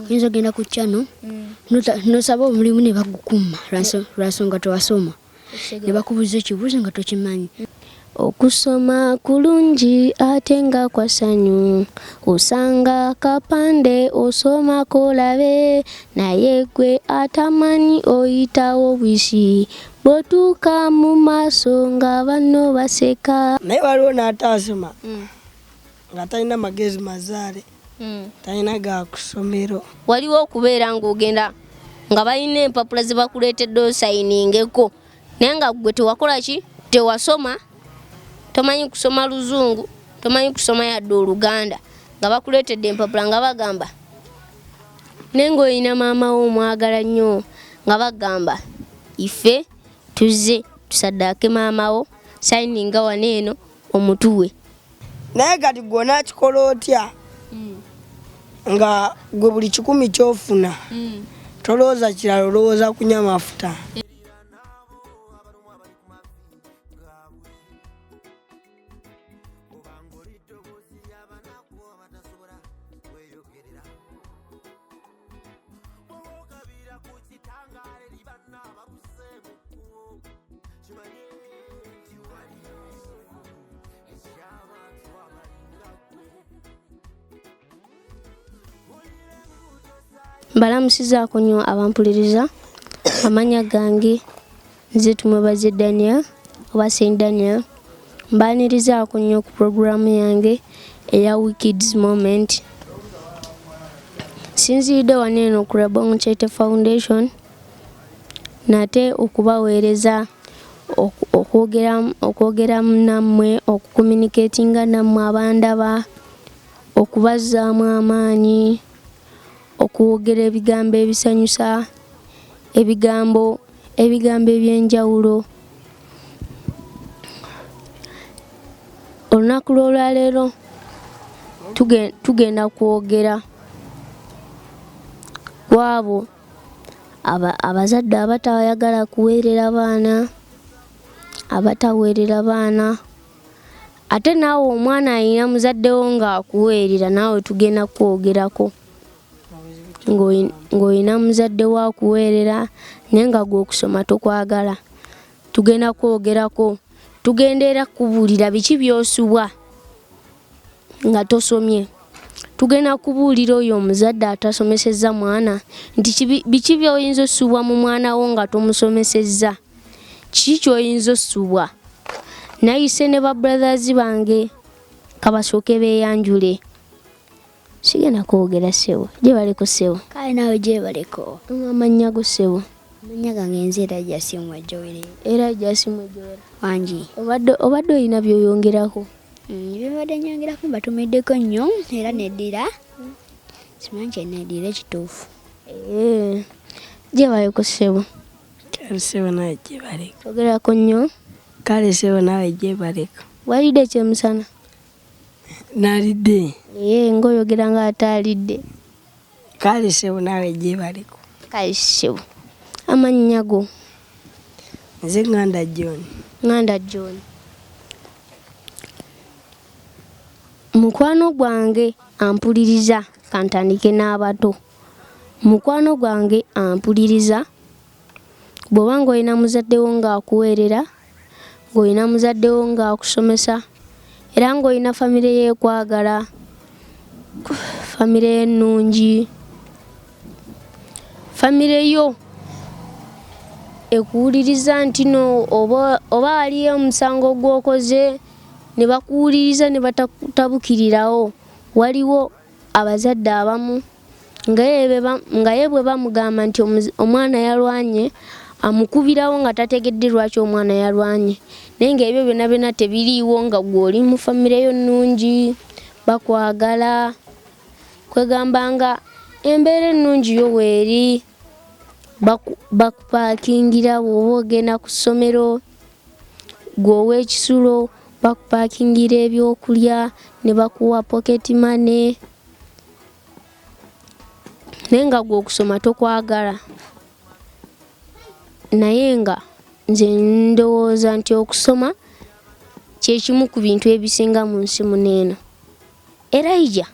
oyinza ogenda ku channel nosaba omulimu ne bagukuma lwansonga tewasoma ne bakubuuza ekibuuzo nga tokimanyi. Okusoma kulungi ate nga kwa ssanyu, osanga kapande osomako olabe, naye gwe atamanyi oyitawo bwisi, bw'otuuka mu maaso nga banno baseka. Naye waliwo n'ataasoma nga talina magezi mazaale, talina ga ku ssomero. Waliwo okubeera ng'ogenda nga balina empapula ze bakuleetedde osayiningeko, naye nga gwe tewakola ki, tewasoma, tomanyi kusoma Luzungu, tomanyi kusoma yadde Oluganda, nga bakuleetedde empapula nga bagamba naye ng'olina maama wo omwagala nnyo nga bagamba ife tuzze tusaddaake maama wo, sayininga wano eno omutuwe. Naye kati gwona kikola otya nga gwe buli 10 kyofuna tolowooza kirala, olowooza kunywa mafuta. Mbalamusizaako nnyo abampuliriza. Amanya gange nze Tumwebaze Daniel oba Saint Daniel. Mbaanirizaako nnyo ku puroguramu yange eya Wikids Moment. Sinziridde wano eno ku Rabong Chete Foundation nate okubaweereza okwogera nammwe, okucommunicatinga nammwe abandaba, okubazzaamu amaanyi, okwogera ebigambo ebisanyusa, ebigambo eby'enjawulo. Olunaku lw'olwaleero tugenda kwogera kwabo abazadde abatayagala kuweerera baana, abataweerera baana. Ate naawe omwana alina muzaddewo ng'akuweerera, naawe tugenda kwogerako. Ng'olina muzadde wa kuweerera naye nga gwe okusoma tokwagala, tugenda kwogerako. Tugendera kubuulira biki by'osubwa nga tosomye. Tugenda kubuulira oyo omuzadde atasomesezza mwana nti biki by'oyinza osubwa mu mwana wo nga tomusomesezza, kiki ky'oyinza osubwa. Nayise ne babrothers bange kabasooke beeyanjule. Sigenda kwogera ssebo, gyebaleko ssebo. Kale naawe gyebaleko. Amannya go ssebo? Amannya gange nze era Jasimwe Joel. Era Jasimwe Joel. Wangi. Obadde olina by'oyongerako? Byebadde nyongerako mbatumiddeko nnyo era neddira. Simanyi kyeneddira ekituufu. Gyebaleko ssebo? Kale ssebo nawe gyebaleko. Ogerako nnyo? Kale ssebo nawe gyebaleko. Walidde ekyemisana? Nalidde. Ng'oyogera nga ataalidde. Kale ssebo nawe gyebaleko. Kale ssebo. Amannya go? Nze Nganda John. Nganda John. Mukwano gwange ampuliriza, kantandike n'abato. Mukwano gwange ampuliriza, bw'oba ng'olina muzaddewo ng'akuweerera, ng'olina muzaddewo ng'akusomesa, era ng'olina famire yeekwagala, famire ennungi, famire yo ekuwuliriza nti no oba waliyo omusango gw'okoze ne bakuwuliriza ne batakutabukirirawo. Waliwo abazadde abamu nga ye bwe bamugamba nti omwana yalwanye amukubirawo nga tategedde lwaki omwana yalwanye, naye ng'ebyo byonna byonna tebiriiwo nga gw'oli mu famire yo nnungi, bakwagala. Kwegamba nga embeera ennungi yo weeri, bakupaakingira bw'oba ogenda ku ssomero, gw'owa ekisulo bakupaakingira ebyokulya ne bakuwa pocket money, naye nga gwe okusoma tokwagala. Naye nga nze ndowooza nti okusoma kye kimu ku bintu ebisinga mu nsi muno eno. Elijah,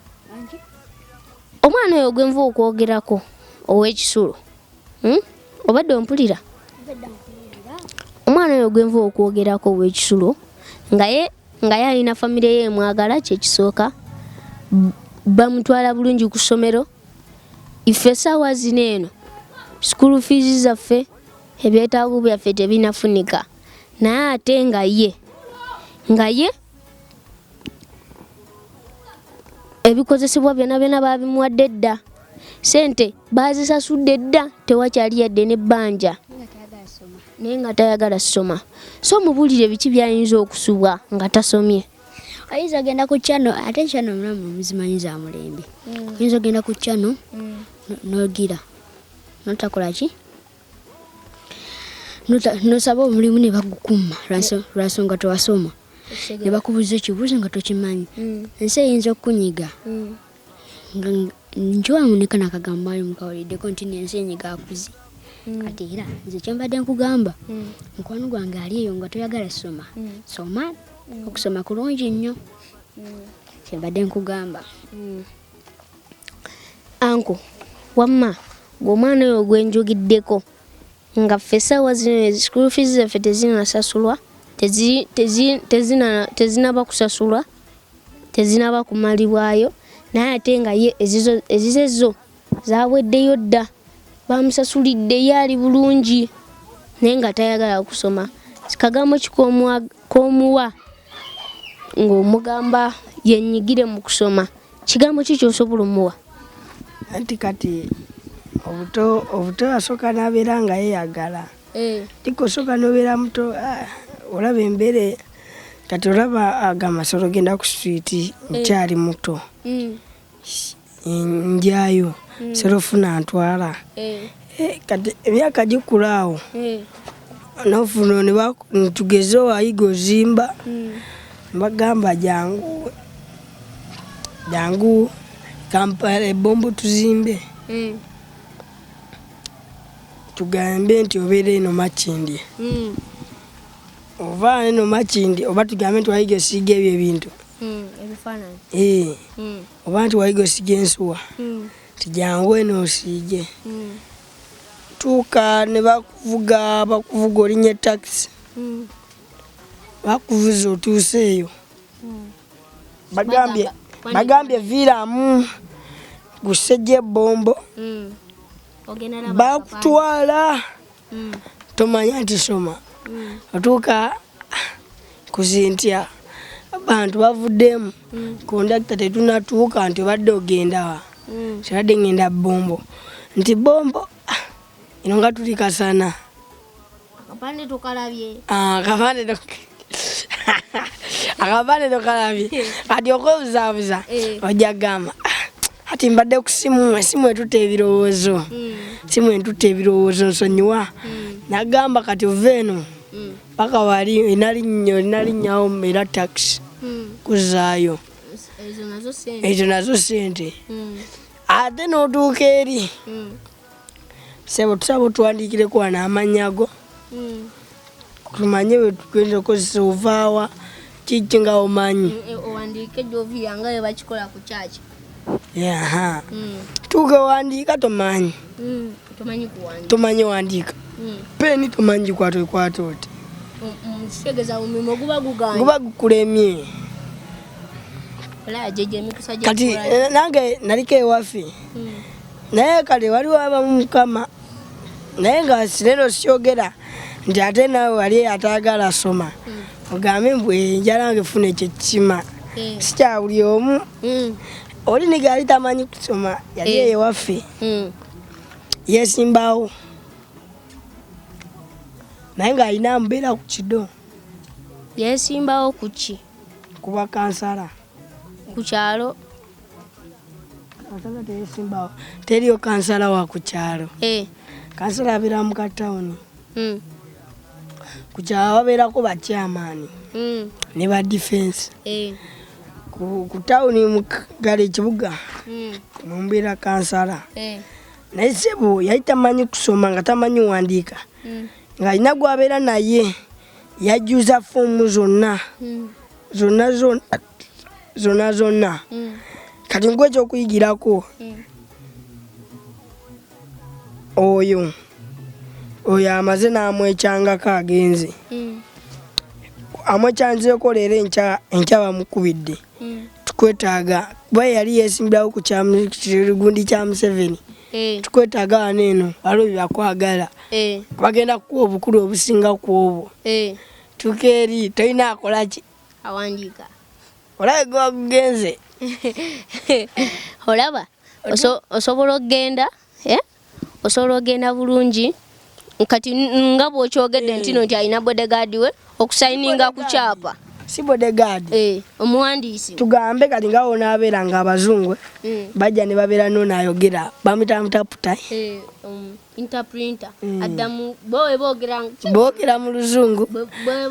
Omwana oyo gwe nva okwogerako ow'ekisulo. Obadde ompulira? Omwana oyo gwe nva okwogerako ow'ekisulo nga ye alina famire ye emwagala kyekisooka. Bamutwala bulungi ku ssomero. Ife essaawa zino eno school fees zaffe ebyetaago byaffe tebinafunika. Naye ate nga ye ebikozesebwa byonna baabimuwadde dda. Sente baazisasudde dda, tewakyali yadde n'ebbanja. Naye nga tayagala ssoma. So mubulire biki byayinza okusubwa nga tasomye. Ayinza agenda ku channel, ate channel mulamu muzimanyi za mulembe. Ayinza agenda ku channel n'ogira. Notakola ki? Nosaba omulimu ne bagukuma lwansonga tewasoma. Ne bakubuuza ekibuuzo nga tokimanyi. Ensi eyinza okukunyiga. Njowamu ne kana akagambo ali mukawuliddeko nti ensi enyiga akuzi. Kati era nze kyembadde nkugamba mukwano gwange ali eyo nga toyagala soma. Soma. Okusoma kulungi nnyo. Kyembadde nkugamba. Anko, wamma gw'omwana oyo gwenjogiddeko nga ffe essaawa zino school fees zaffe tezinasasulwa, tezinaba kusasulwa, tezinaba kumalibwayo, naye ate nga ye ezizezo zaaweddeyo dda. Bamusasulidde ye ali bulungi naye nga tayagala kusoma. Kagambo ki k'omuwa ng'omugamba yennyigire mu kusoma? Kigambo ki ky'osobola omuwa? Anti kati obuto asooka n'abeera nga yeeyagala. Tikosooka n'obeera muto olaba embeere kati olaba agamasolo genda ku street nkyali muto. Njayo serofuna ntwala. Kati emyaka gikula awo. Nofuna ne tugeze wayiga ozimba. Bagamba jangu Kampala ebombo tuzimbe. Tugambe nti obeera eno Makindye. Ova eno Makindye oba tugambe nti wayiga osiiga ebyo ebintu. Ebifaananyi. Oba nti wayiga osiiga ensuwa. Tijangu eno osiige. Tuuka ne bakuvuga olinnye taxi. Bakuvuza otuuse eyo. Bagambye viiramu gusejja ebbombo. Bakutwala. Tomanya nti soma. Otuuka kuzintya abantu bavuddemu. Kondakita tetunatuuka nti obadde ogenda wa. Kibadde ngenda bombo. Nti bombo ino nga tuli Kasana. Akapande tokalabye. Akapande tokalabye. Kati okwebuzaabuza ojja gamba ati mbadde ku simu etuta ebirowoozo. Simu entuta ebirowoozo nsonyiwa. Nagamba kati ova eno paka wali inalinnyawo era taxi kuzaayo. Ezo nazo sente. Ate n'otuuka eri. Sebo tusaba otuwandiikireko wano amanyago. Tumanye bwe tugenda okozesa ovaawa kiki nga omanyi. Owandiike gy'oviira nga bwe bakikola ku kyaki. Tuuka owandiika tomanyi. Tomanyi wandiika. Peni tomanyi gikwata oti. Kitegeeza omulimu guba gukulemye. Kati nange naliko ewaffe. Naye kale waliwo abamu Mukama. Naye nga sinero sikyogera nti ate naawe wali atayagala asoma. Ogambe mbwe njala ngefuna ekyekima. Sikya buli omu. Oli nigali tamanyi kusoma yali ewaffe. Yesimbawo. Naye nga alina mbeera ku kido. Yesimbawo ku ki? Kuba kansala. Ku kyalo? Kansala teyesimbawo. Teriyo kansala wa ku kyalo. Kansala abeera mu katawuni. Ku kyalo wabeerako bakyamaani ne ba defense. Ku tawuni mu gale ekibuga mumbeera kansala. Naye sebo yali tamanyi kusoma nga tamanyi wandiika. Nga alina gwabeera naye yajjuza foomu zonna. Zonna. Kati ngwe ekyokuyigirako oyo amaze n'amwekyangako agenze amwekyanzeko leero enkya bamukubidde tukwetaaga kuba yali yeesimbirawo ku kigundi kya Museveni tukwetaaga wano eno waliwo byakwagala bagenda kukuwa obukulu obusinga ku obwo tuka eri tolina akolaki awandiika olabe gwe wagugenze olaba osobola okugenda bulungi kati nga bw'okyogedde ntino nti alina bodegaadi we okusayininga ku kyapa si bodegaadi omuwandiisi tugambe kati nga wonaabeera nga abazungu bajja ne babeera nonaayogera bamutaputa interprinter addamu boogera mu luzungu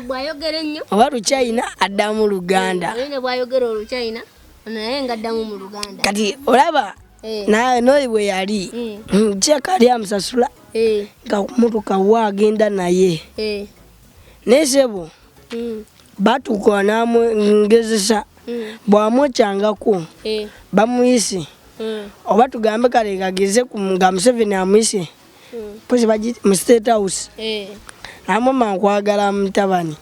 bwayogera ennyo oba luchina addamu luganda ne bwayogera oluchina naye nga addamu mu luganda kati olaba naye noyi bwe yali kyeka ali amusasula nga mutuka waagenda naye nesebo batuuka namwengezesa bwamwekyangako bamuyise oba tugambe kale kageze nga Museveni amuyise pozi mu State House namwema nkwagala mutabani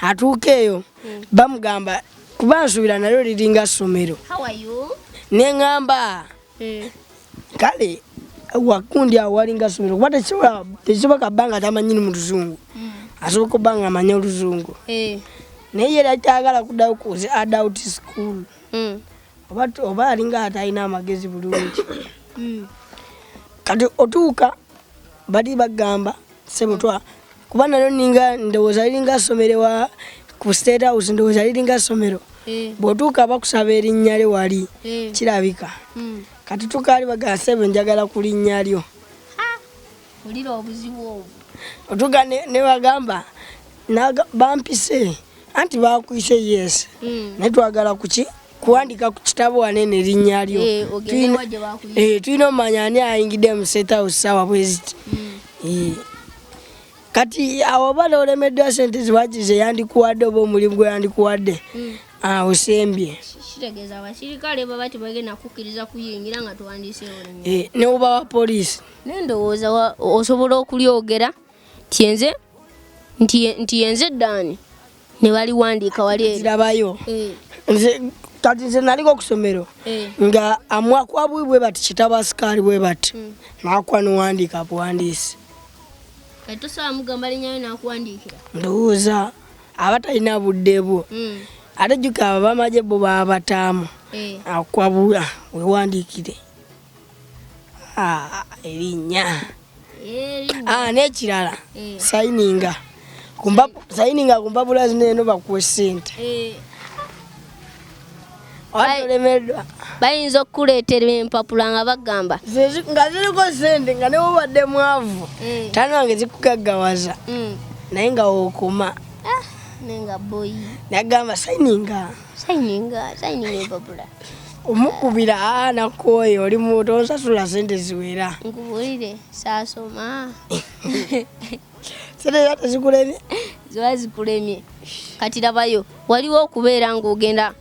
atuuka eyo bamugamba kuba nsuubira nalyo liringa ssomero neŋŋamba kale wakundi awo walinga ssomero kuba tekisoboka bbanga tamanyini mu luzungu asoboka obbanga amanya oluzungu naye era kyagala kuddayo ku adult school oba alinga atalina amagezi bulungi kati otuuka bali bagamba sebutwa kuba nalyo ninga ndowooza liringa ssomero ku State House ndowooza liringa ssomero bw'otuuka bakusaba erinnya lye wali kirabika kati tukaali bagamba sebe njagala ku linnya lyo olira obuzibu obwo otuuka ne bagamba bampise anti bakuyise yes naye twagala kuki kuwandika ku kitabo wanene erinnya lyo tulina omanya ani ayingidde mu State House saawa bweziti kati awo bala olemeddwa sente zibakize yandikuwadde oba omulimu gwe yandikuwadde osembye kitegeeza abasirikale baba tebagenda kukkiriza kuyingira nga tuwandiiseewo ne oba wa poliisi nendowooza osobola okulyogera nti yenze eddaani ne baliwandiika wali zirabayo kati nze naliko ku ssomero nga amwakwabu bwe bati kitabo asikaali bwe bati nakuwa nowandiika buwandiisi kati tosobola mugamba linnyayo nakuwandiikira ndowooza aba talina budde bwo ate jjuka abo bamaje bo baba bataamu akwabula wewandiikire erinnya n'ekirala sayininga ku mpapula zino eno bakuwa ssente olemeddwa bayinza okukuleetera empapula nga bagamba nga ziriko ssente nga newobadde mwavu tani wange zikugaggawaza naye nga wookoma nenga boyi nagamba sayininga empapula omukubira nakooyo oli muto onsasula sente ziwera nkubulire saasoma sente zate zikulemye ziba zikulemye kati labayo waliwo okubeera ng'ogenda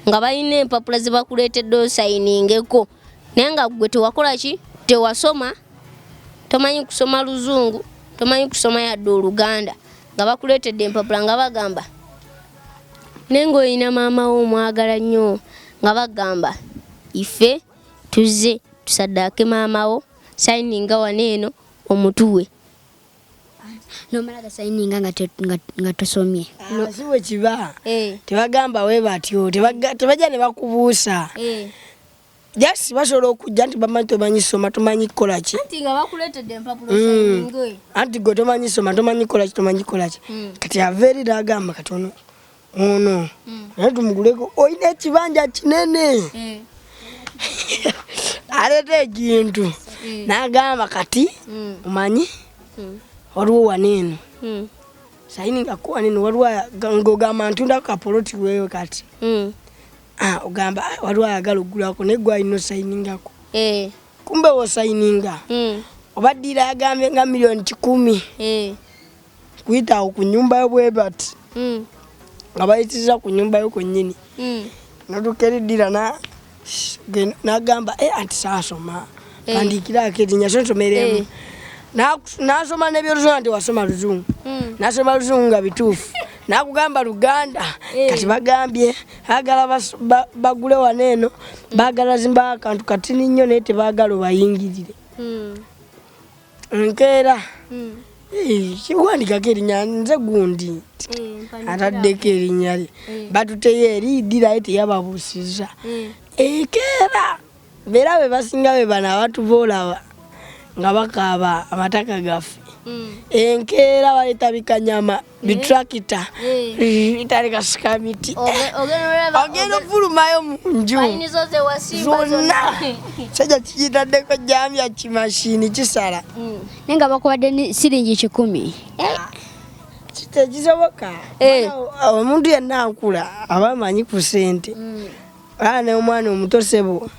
nga balina empapula ze bakuleetedde osayiningeko naye nga gwe tewakola ki tewasoma tomanyi kusoma luzungu tomanyi kusoma yadde oluganda nga bakuleetedde empapula nga bagamba naye ng'olina maama wo omwagala nnyo nga bagamba ife tuzze tusaddaake maama wo sayininga wano eno omutuwe nomala gasayininga nga tosomye si bwe kiba tebagamba we batyo tebajja ne bakubuusa jasi basobola okujja nti bamanyi tomanyi soma tomanyi kukola ki anti gwe tomanyi soma tomanyi kukola ki tomanyi kukola ki kati ava eri n'agamba kati ono naye tumuguleko olina ekibanja kinene aleeta ekintu n'agamba kati omanyi waliwo waneeno sayininga ko waneeno waliwo ng'ogamba ntunda kapoloti wewe kati ogamba waliwo ayagala oggulako naye gwe alina osayiningako kumbe wosayininga obaddiira yagambye nga miliyoni 10 kuyita awo ku nnyumba yo bwe bati nga bayitiriza ku nnyumba yo kwennyini natuka eriddira n'agamba anti saasoma andikirako erinnya sonsomeremu nasoma n'ebyoluzungu nti wasoma luzungu nasoma luzungu nga bituufu nakugamba Luganda kati bagambye agala bagule waneeno bagala zimba akantu katini nnyo naye tebaagala bayingirire nkeera kiwandikako erinnya nze gundi ataddeko erinnya lye batuteyo eriidira ye teyababuusiza enkeera beera be basinga be bano abatuboolaba nga bakaaba amataka gaffe enkeera baleeta bikanyama bitrakita bitaleka sikamiti ogenda ofulumayo mu nju zonna sajja kiyitaddeko jamya kimashini kisala naye nga bakubadde siringi 10 tekisoboka omuntu yenna ankula aba amanyi ku ssente ne omwana omuto sebo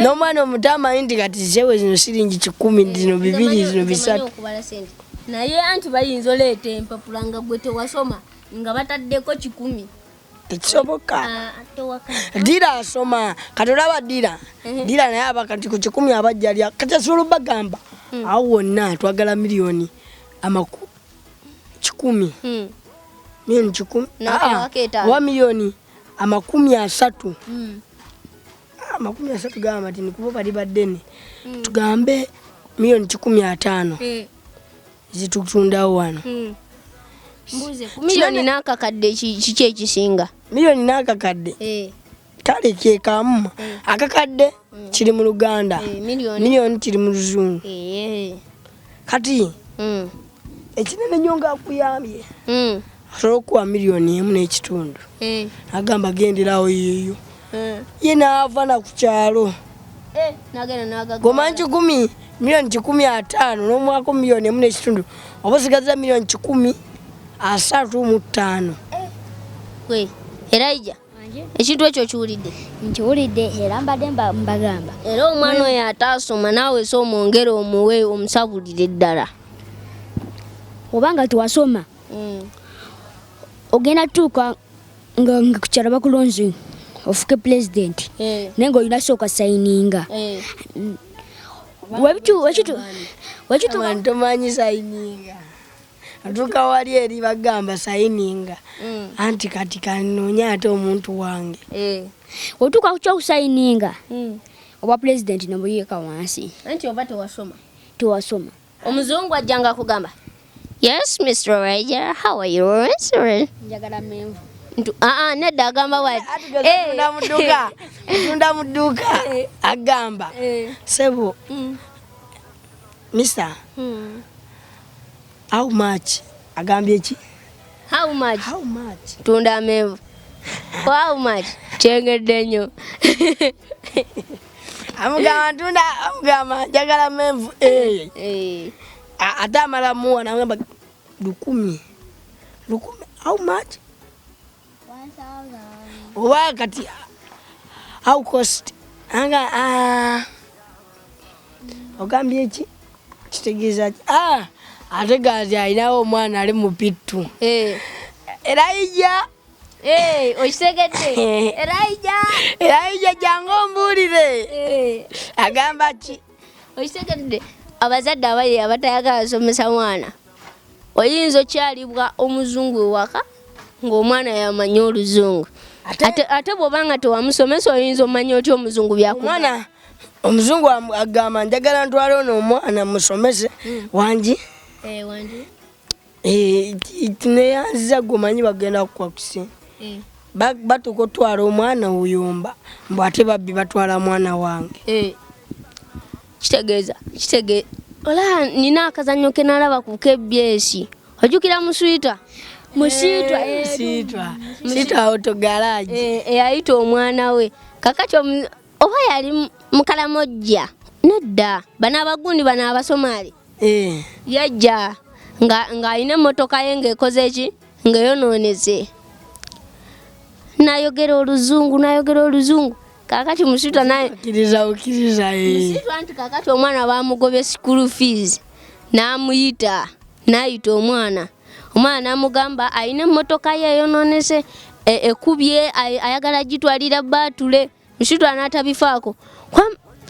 n'omwana omuto amanyi nti kati zewe zino siringi 10 zino 2 zino 3 naye anti bayinza oleeta empapula nga gwe tewasoma nga bataddeko 10 tekisoboka dira asoma kati olaba dira naye aba kati ku 10 abajjalya kati asobola bagamba awo wonna twagala miliyoni 10 milioni 10 wa miliyoni 30 30 gamba ati nikubo bali baddene tugambe milioni 15 zitutundawo wano mbuze milioni n'akakadde kiki ekisinga milioni n'akakadde kale kekamu akakadde kiri mu Luganda milioni kiri mu Luzungu kati ekinene nnyo nga akuyambye asobola okuwa milioni 1.5 agamba genderawo yeeyo ye naava na ku kyalo gomanyi 10 milioni 15 n'omwaka milioni 1.5 oba osigaza milioni 35 Elijah ekintu ekyo kiwulidde nkiwulidde era mbadde mbagamba era omwana oyo ataasoma naawe so omwongere omuwe omusabulire ddala obanga tuwasoma ogenda tuuka nga ku kyalo bakulonzi ofuke president naye ng'olina sooka sayininga tomanyi sayininga atuuka wali eri bagamba sayininga anti kati kanoonya ate omuntu wange otuuka ku kyokusayininga obwa president nemuyiika wansi anti oba tewasoma omuzungu ajjanga kugamba yes Mr. Raja how are you njagala menvu nedda agamba wati tunda mu dduuka agamba sebo Mr. How much? Agambye ki? How much? Tunda amenvu. How much? Chengedde nnyo. Amugamba njagala menvu ate amala muwa nagamba 10. How much? 1,000. Oba kati how cost? Ogambye ki? Kitegeeza ki? Ate gazi alinawo omwana ali mu pittu Elijah okitegedde Elijah jangu ombuulire agamba ki okitegedde abazadde abali abatayagala somesa mwana oyinza okyalibwa omuzungu ewaka ng'omwana yamanyi oluzungu ate bw'obanga tewamusomesa oyinza omanya otya omuzungu byakugamba omuzungu agamba njagala ntwale ono omwana musomese wangi neyanziza gomanyi bagenda kukwakuse batuuka otwala omwana oyomba mbw ate babbi batwala mwana wange kitegeeza ola nina akazannyo ke nalaba ku KBS ojjukira muswita autogaraji eyayita omwana we kakati oba yali mukalamojja nedda bano abagundi bano abasomali yajja ng'alina emmotoka ye ng'ekoze eki ng'eyonoonese nayogera oluzungu kakati musitwa naye musitwa nti kakati omwana bamugobye school fees n'amuyita n'ayita omwana n'amugamba alina emmotoka ye eyonoonese ekubye ayagala gitwalira baatule musitwa n'atabifaako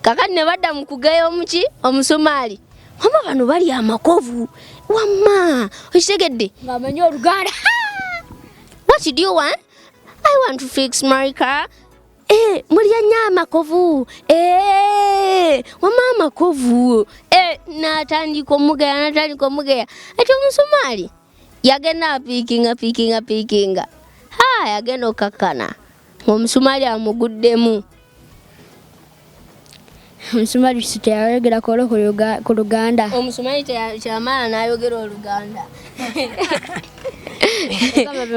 kakati ne badda mu kugeya omuki omusomaali mama bano bali amakovu wamma okitegedde ng'amanyi Oluganda. what do you want? I want to fix my car. Mulya nnyo amakovu. Wamma amakovu. N'atandika omugeya ati omusomaali yagenda apiikinga yagenda okakkana ng'omusomaali amuguddemu. Omusomaali teyayogera ku Luganda. Omusomaali kyamala n'ayogera Oluganda.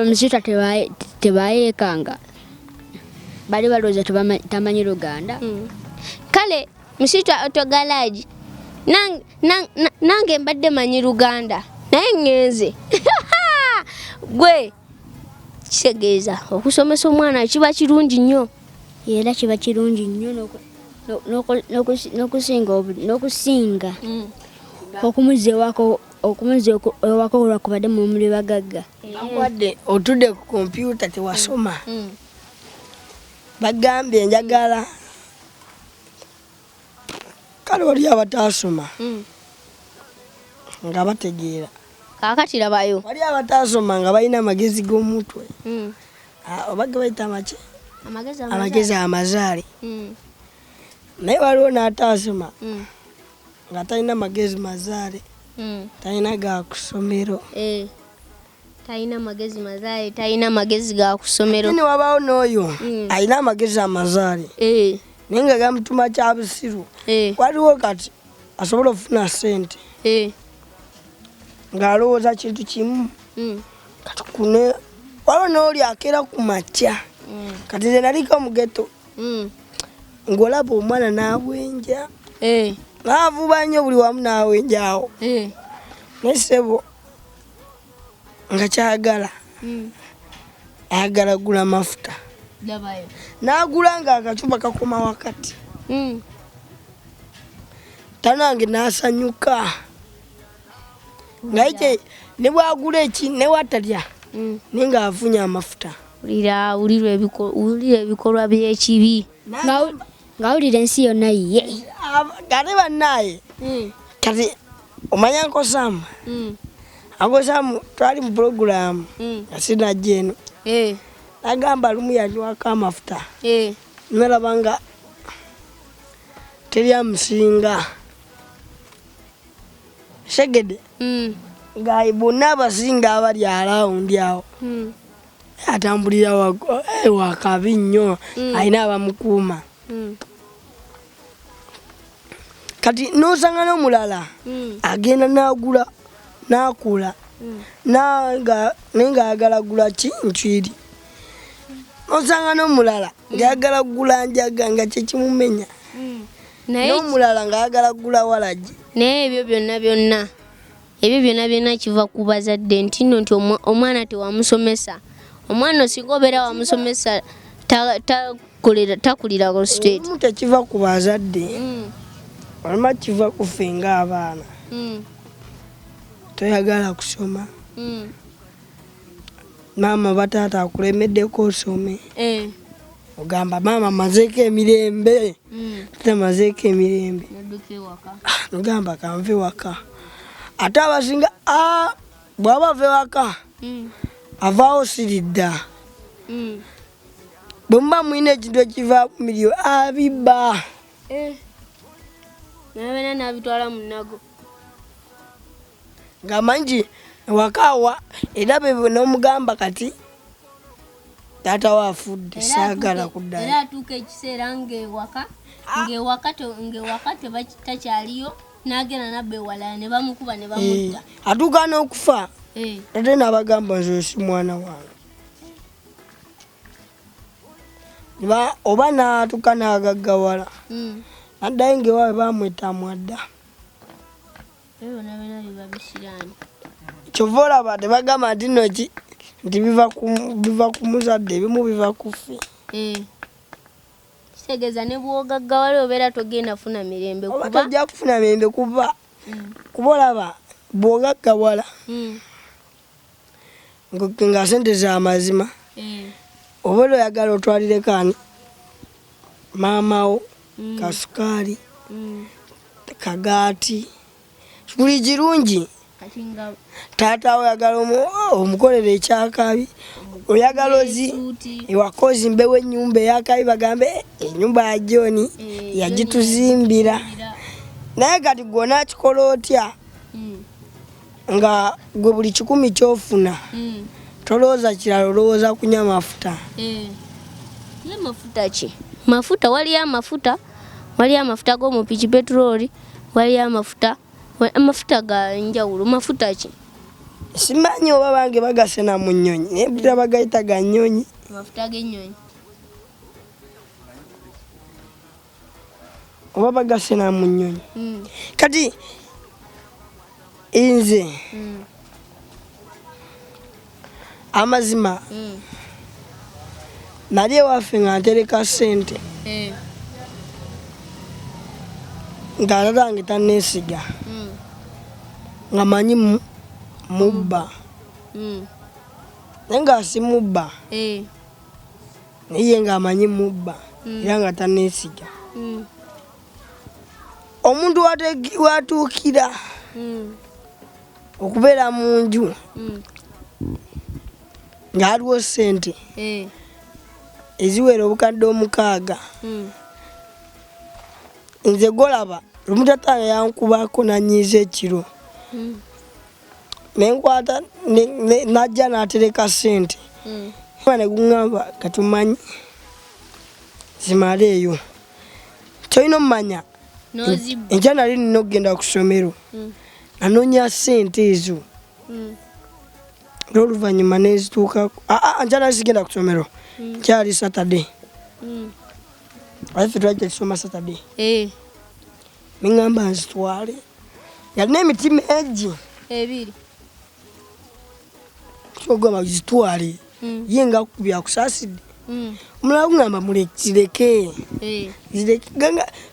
Omusita tebayeekanga bali balowooza tamanyi Luganda. Kale musita otogalaji nange mbadde manyi Luganda naye ngenze gwe kitegeeza okusomesa omwana kiba kirungi nnyo era kiba kirungi nnyo n'okusinga okumuzza ewaka olwakubadde muli bagagga. Akwadde otudde ku kompyuta tewasoma. Bagambye njagala kale oli abatasoma nga bategeera. Kaakati labayo Wali abatasoma nga balina amagezi g'omutwe. Obaga bayita amaki? Amagezi amazaale. Naye waliwo n'atasoma nga talina magezi mazaale. Talina ga kusomero. Talina magezi mazaale, talina magezi ga kusomero. Ni wabaawo n'oyo alina amagezi amazaale. Naye nga gamutuma kya busiru. Waliwo kati asobola okufuna ssente. Ng'alowooza kintu kimu. Kati kune waliwo n'oli akeera ku makya. Kati nze naliko mu ghetto. Ng'olaba omwana n'abwenja. N'avuba nnyo buli wamu n'awenjaawo. Naye ssebo nga kyagala ayagala gula mafuta. N'agula nga akacupa kakoma wakati. Tanange n'asanyuka. Naye ne bwagula ne watalya naye ng'afunye amafuta. Wulira ebikolwa by'ekibi. Ng'awulira ensi yonna ye. Kati bannaye kati omanya Nkosaamu. Nkosaamu twali mu pulogulaamu nga sinajja eno. Nagamba lumu yanywako amafuta. Nalaba nga teri amusinga. Segede nga bonna abasinga abali alawundi awo atambulira wakabi nnyo alina abamukuuma. Kati n'osanga n'omulala agenda n'agula n'akula naye ng'ayagala gula nkyiri. N'osanga n'omulala ng'ayagala gula njaga nga kye kimumenya. N'omulala ng'ayagala gula walagi. Naye ebyo byonna kiva ku bazadde nti omwana tewamusomesa. Omwana osinga obeera wamusomesa takulira ku state. Tekiva ku bazadde. Olema kiva ku ffe ng'abaana. Toyagala kusoma. Maama bataata akulemeddeko osome. Ogamba maama mazeeko emirembe. Tamazeeko emirembe. Ogamba kanve waka. Ate abasinga bw'aba ave waka avaawo siridda. Bwe muba mulina ekintu ekiva ku miryo abibba. Naye n'abitwala mu nnago. Ng'amanyi ewakaawa era be n'omugamba kati taata we afudde saagala kuddayo. Era atuuka ekiseera ng'ewaka takyaliyo n'agenda nabba ewalala ne bamukuba ne bamutta. Atuuka n'okufa ate n'abagamba nze si mwana wange. Oba n'atuuka n'agaggawala addayo ng'ewaabwe bamwetta mwadda. Kyova olaba tebagamba nti noki nti biva ku muzadde, ebimu biva ku ffe. Kitegeeza ne bw'ogaggawala obeera togenda funa mirembe kuba tojja kufuna mirembe kuba olaba bw'ogaggawala nga sente za mazima oba oyagala otwalire kaani maama wo kasukali kagaati buli kirungi taata oyagala omukolera ekyakabi oyagala ozi ewakozi mbewe ennyumba eyakabi bagambe ennyumba ya John yagituzimbira naye kati gwona kikola otya nga gwe buli 10 kyofuna tolowooza kirala olowooza kunywa mafuta mafuta ki mafuta waliyo amafuta g'omupiki petroli waliyo amafuta ga njawulo mafuta ki simanyi oba bange bagasena mu nnyonyi naye mpita bagayita ga nnyonyi amafuta g'ennyonyi oba bagasena mu nnyonyi kati inze amazima nali ewaffe nga ntereka ssente nga tatange tanneesiga nga manyi mubba naye nga si mubba naye nga amanyi mubba era nga tanneesiga omuntu watuukira okubeera mu nju nga waliwo ssente eziwera obukadde 6 nze golaba lumu tatange yankubako nanyiiza ekiro nenkwata najja n'atereka ssente ne guŋŋamba katumanyi zimaleeyo kyolina omumanya enkya nali nina okugenda ku ssomero nanoonya ssente ezo era oluvannyuma nezituukako nkya nali zigenda ku ssomero kyali Saturday ffe twali tekisoma Saturday neŋŋamba nzitwale yalina emitima egi kyogamba zitwale ye nga byakusaasidde omulala kuŋŋamba mulekireke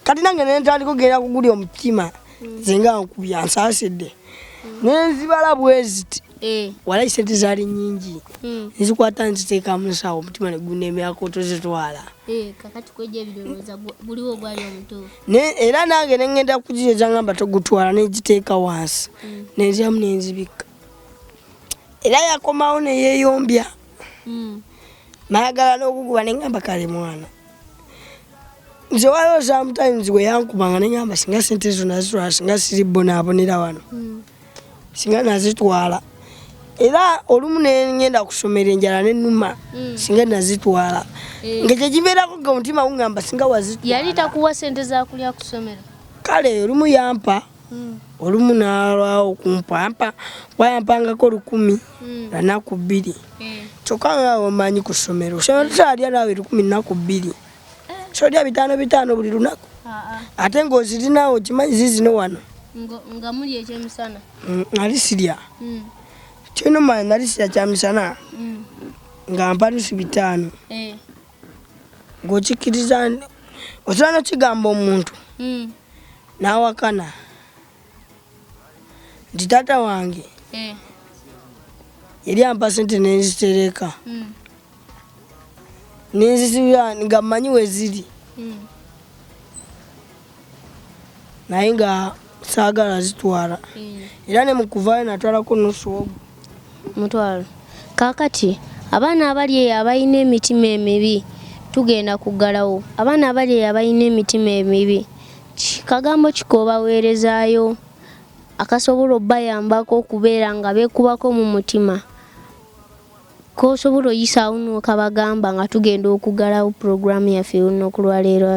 kati nange nentandika kugenda kugulya omutima ze nga nkubya nsaasidde nenzibala bweziti walayi sente zaali nnyingi nzikwata nziteeka mu nsawo omutima ne gunemerako tozitwala era nange neŋŋenda kugiyeza ngamba togutwala negiteeka wansi nenziramu nenzibika era yakomawo neyeeyombya nayagala n'okuguba neŋŋamba kale mwana nze waliwo sometimes we yankubanga neŋŋamba singa sente ezo nazitwala singa siri bonaabonera wano singa nazitwala era olumu neŋŋenda kusomera enjala nenuma singa nazitwala nga kyekibeerako ge omutima guŋŋamba singa wazitwala yali takuwa sente zakulya ku ssomero kale olumu yampa olumu nalwawo kumpa wayampangako 10 lunaku 2 kyokka nga omanyi ku ssomero ssomero tutalya naawe 10 lunaku 2 solya 5 buli lunaku ate ng'ozirinawo kimanyi zizino wano nga muli ekyemisana nali sirya kyolina omanya nali sirya kyamisana nga mpalusi 5 ng'okikkiriza osobola n'okigamba omuntu n'awakana nti taata wange yali ampa sente nenzitereka nenzisibira nga mmanyi we ziri naye nga saagala zitwala era ne mu kuvaayo natwalako nusu mutwalo kaakati abaana abali eyo abalina emitima emibi tugenda kuggalawo abaana abali eyo abalina emitima emibi kagambo kikoobaweerezaayo akasobola obbayambako okubeera nga beekubako mu mutima kosobola oyisaawo n'okabagamba nga tugenda okuggalawo puroguramu yaffe olunaku lwaleero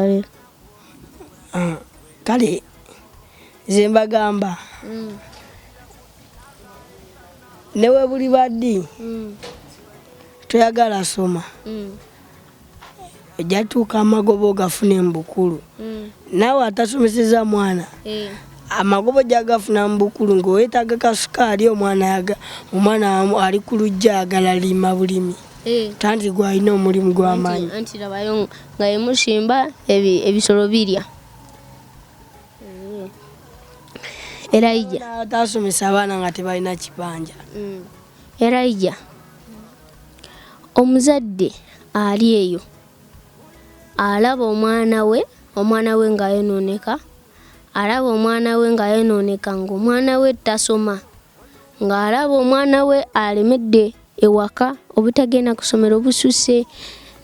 kale nze mbagamba newe buli baddi toyagala soma ojja tuuka amagobo ogafune mu bukulu naawe atasomeseza mwana amagobo gyagafuna mu bukulu ng'oweetaaga kasukaali omwana ali ku lujja agala lima bulimi tanti gwalina omulimu gw'amaanyi anti labayo nga emusimba ebisolo birya Elijah atasomesa abaana nga tebalina kibanja Elijah omuzadde ali eyo alaba omwana we omwana we nga yonooneka, alaba omwana we nga yonooneka ng'omwana we tasoma, ng'alaba omwana we alemedde ewaka obutagenda kusomero bususse,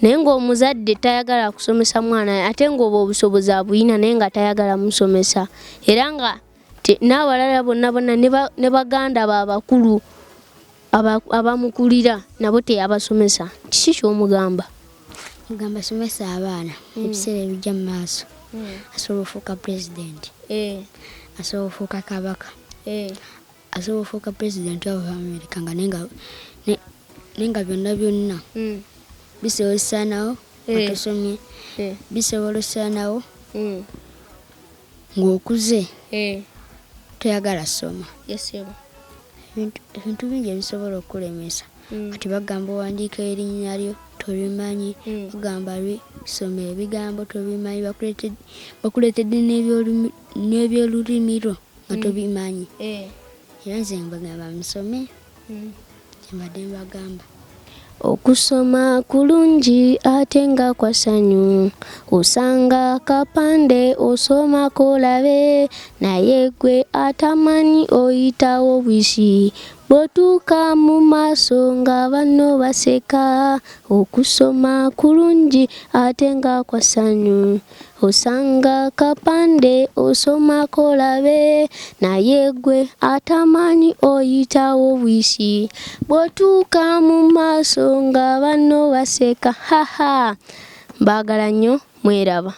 naye ng'omuzadde tayagala kusomesa mwana we ate ng'oba obusobozi abuyina naye nga tayagala musomesa, era nga n'abalala bonna ne baganda be abakulu abamukulira nabo teyabasomesa. Kiki ky'omugamba? Mugamba somesa abaana ebiseera ebijja mu maaso asobola ofuuka pulezidenti, asobola ofuuka kabaka, asobola ofuuka pulezidenti wa Amerika nga naye nga byonna bisobosanawo nga tosomye, bisobosanawo ng'okuze toyagala ssoma. Ebintu bingi ebisobola okulemesa. Kati bagamba owandiika erinnya lyo tolimanyi, bagamba bisoma ebigambo tobimanyi, bakuleetedde n'ebyolulimi lwo nga tobimanyi. Era nze mbagamba musome, kyembadde mbagamba. Okusoma kulungi ate nga kwa ssanyu, osanga kapande osomako olabe, naye gwe atamanyi oyitawo bwisi, bw'otuuka mu maaso nga banno baseka. Okusoma kulungi ate nga kwa ssanyu, osanga kapande osomako olabe, naye gwe atamanyi oyitawo bwisi, bw'otuuka mu maaso nga banno baseka. Haha, mbaagala nnyo, mweraba.